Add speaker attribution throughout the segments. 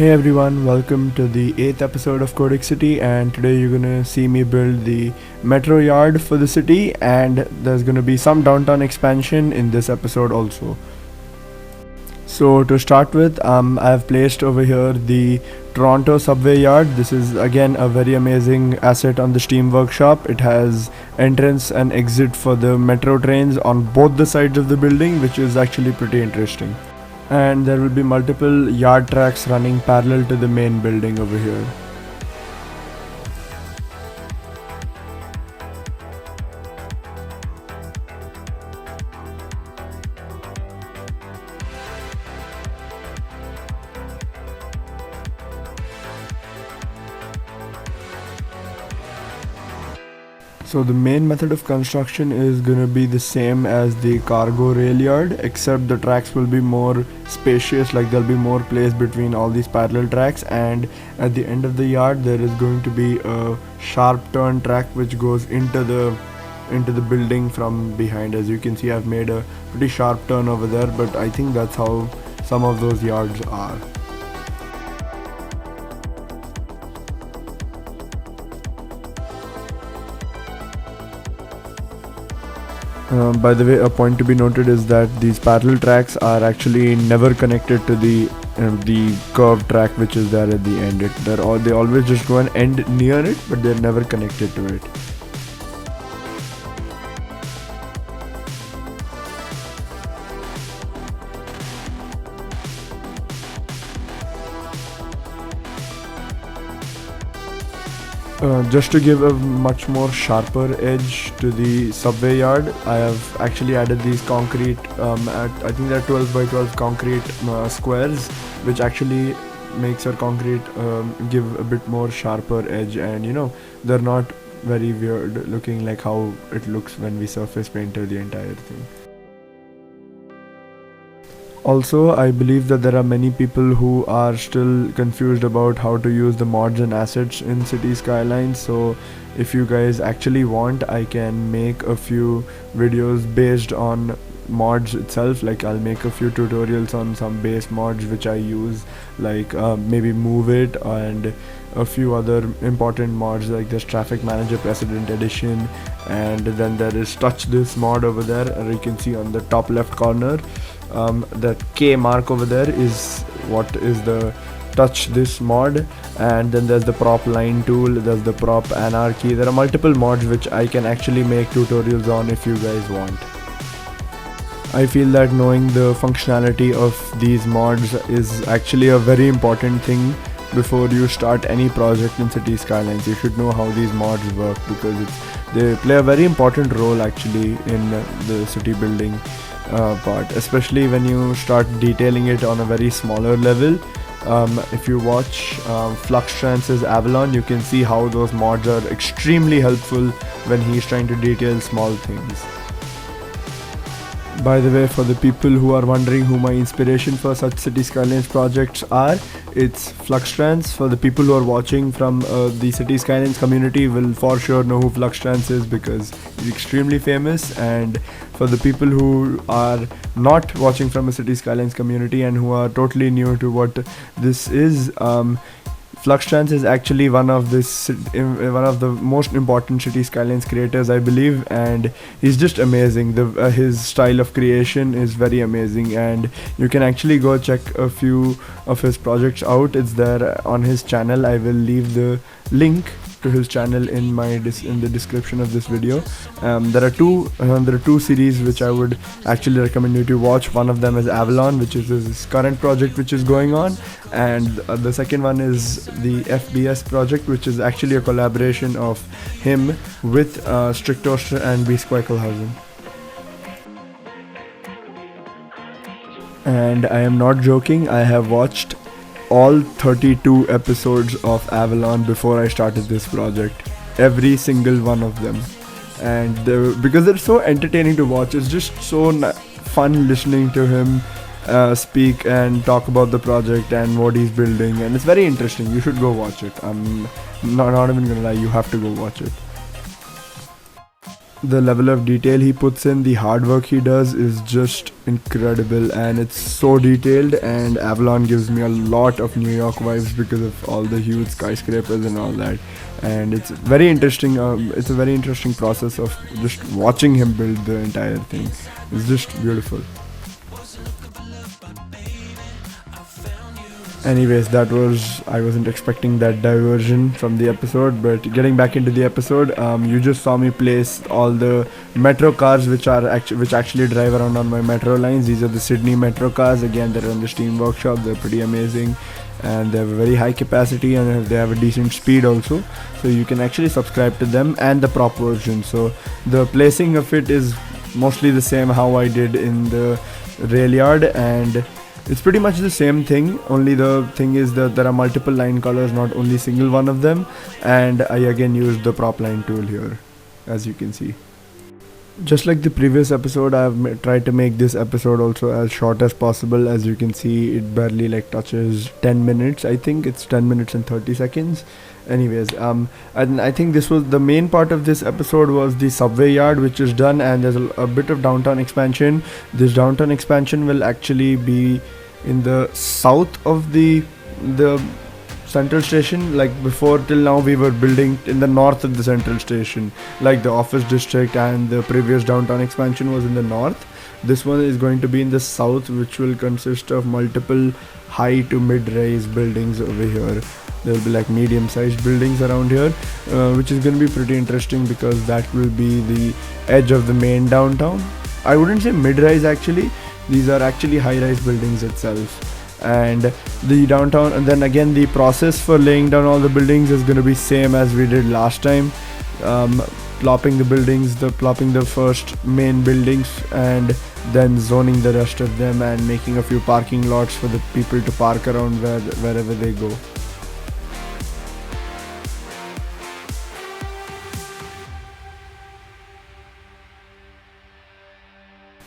Speaker 1: Hey everyone, welcome to the 8th episode of Codex City, and today you're gonna see me build the metro yard for the city, and there's gonna be some downtown expansion in this episode also. So to start with, I've placed over here the Toronto subway yard. This is again a very amazing asset on the Steam Workshop. It has entrance and exit for the metro trains on both the sides of the building, which is actually pretty interesting. And there will be multiple yard tracks running parallel to the main building over here. So the main method of construction is gonna be the same as the cargo rail yard, except the tracks will be more spacious, like there'll be more place between all these parallel tracks, and at the end of the yard there is going to be a sharp turn track which goes into the building from behind. As you can see, I've made a pretty sharp turn over there, but I think that's how some of those yards are. By the way, a point to be noted is that these parallel tracks are actually never connected to the curved track which is there at the end. They always just go and end near it, but they're never connected to it. Just to give a much more sharper edge to the subway yard, I have actually added these concrete, I think they're 12 by 12 concrete squares, which actually makes your concrete give a bit more sharper edge, and they're not very weird looking like how it looks when we surface painter the entire thing. Also, I believe that there are many people who are still confused about how to use the mods and assets in City Skylines. So if you guys actually want, I can make a few videos based on mods itself. Like I'll make a few tutorials on some base mods which I use, like maybe Move It and a few other important mods like this Traffic Manager President Edition, and then there is Touch This mod over there, and you can see on the top left corner that K mark over there is what is the Touch This mod. And then there's the prop line tool, there's the prop anarchy. There are multiple mods which I can actually make tutorials on if you guys want. I feel that knowing the functionality of these mods is actually a very important thing before you start any project in City Skylines. You should know how these mods work, because they play a very important role actually in the city building part, especially when you start detailing it on a very smaller level. If you watch Fluxtrance's Avalon, you can see how those mods are extremely helpful when he's trying to detail small things. By the way, for the people who are wondering who my inspiration for such City Skylines projects are, it's Fluxtrance. For the people who are watching from the City Skylines community will for sure know who Fluxtrance is, because he's extremely famous. And for the people who are not watching from a City Skylines community and who are totally new to what this is, Fluxtrance is actually one of the most important City Skylines creators, I believe, and he's just amazing. His style of creation is very amazing, and you can actually go check a few of his projects out. It's there on his channel. I will leave the link to his channel in the description of this video. There are two series which I would actually recommend you to watch. One of them is Avalon, which is his current project which is going on, and the second one is the FBS project, which is actually a collaboration of him with Strictoaster and B. Squeakelhausen. And I am not joking, I have watched all 32 episodes of Avalon before I started this project. Every single one of them. And because they're so entertaining to watch, it's just so fun listening to him speak and talk about the project and what he's building, and it's very interesting. You should go watch it. I'm not even gonna lie, you have to go watch it. the level of detail he puts in, the hard work he does is just incredible, and it's so detailed. And Avalon gives me a lot of New York vibes because of all the huge skyscrapers and all that. And it's very interesting. It's a very interesting process of just watching him build the entire thing. It's just beautiful. Anyways, I wasn't expecting that diversion from the episode, but getting back into the episode, you just saw me place all the metro cars which actually drive around on my metro lines. These are the Sydney metro cars. Again, they're on the Steam Workshop. They're pretty amazing, and they have a very high capacity, and they have a decent speed also. So you can actually subscribe to them and the prop version. So the placing of it is mostly the same how I did in the rail yard, and it's pretty much the same thing, only the thing is that there are multiple line colors, not only single one of them. And I again used the prop line tool here, as you can see. Just like the previous episode, I've tried to make this episode also as short as possible. As you can see, it barely like touches 10 minutes. I think it's 10 minutes and 30 seconds. Anyways, and I think this was the main part of this episode was the subway yard, which is done, and there's a bit of downtown expansion. This downtown expansion will actually be in the south of the central station. Like before, till now we were building in the north of the central station, like the office district, and the previous downtown expansion was in the north. This one is going to be in the south, which will consist of multiple high to mid-rise buildings over here. There will be like medium-sized buildings around here, which is going to be pretty interesting because that will be the edge of the main downtown. I wouldn't say mid-rise actually. These are actually high-rise buildings itself. And the downtown, and then again the process for laying down all the buildings is going to be same as we did last time. Plopping the first main buildings, and then zoning the rest of them, and making a few parking lots for the people to park around wherever they go.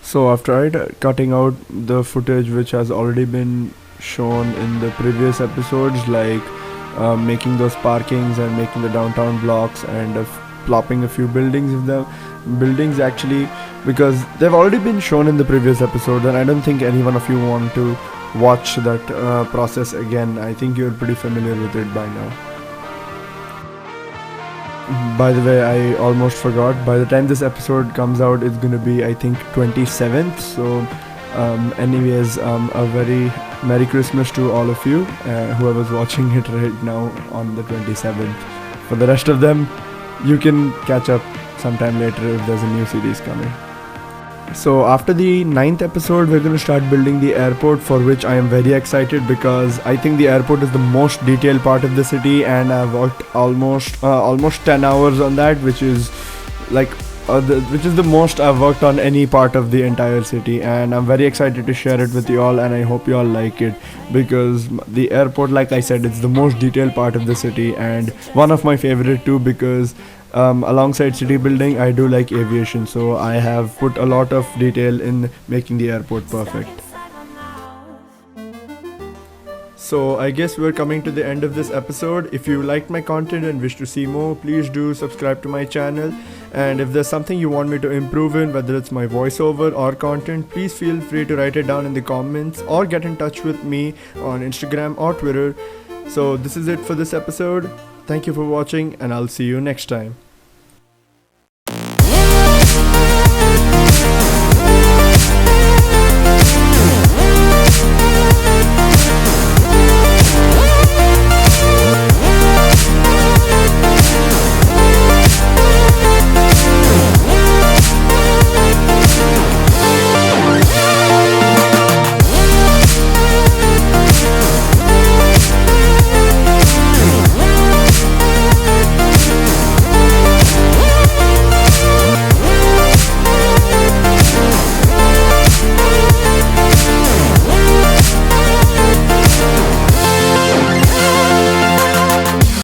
Speaker 1: So after cutting out the footage which has already been shown in the previous episodes, like making those parkings and making the downtown blocks, and plopping a few buildings in the buildings actually, because they've already been shown in the previous episode, and I don't think any one of you want to watch that process again. I think you're pretty familiar with it by now. By the way, I almost forgot, by the time this episode comes out, it's gonna be I think 27th. So anyways, a very Merry Christmas to all of you, whoever's watching it right now on the 27th. For the rest of them, you can catch up sometime later if there's a new series coming. So after the 9th episode, we're going to start building the airport, for which I am very excited because I think the airport is the most detailed part of the city, and I've worked almost 10 hours on that, which is like which is the most I've worked on any part of the entire city, and I'm very excited to share it with you all, and I hope you all like it, because the airport, like I said, it's the most detailed part of the city, and one of my favorite too, because alongside city building, I do like aviation, so I have put a lot of detail in making the airport perfect. So I guess we're coming to the end of this episode. If you liked my content and wish to see more, please do subscribe to my channel. And if there's something you want me to improve in, whether it's my voiceover or content, please feel free to write it down in the comments or get in touch with me on Instagram or Twitter. So this is it for this episode. Thank you for watching, and I'll see you next time.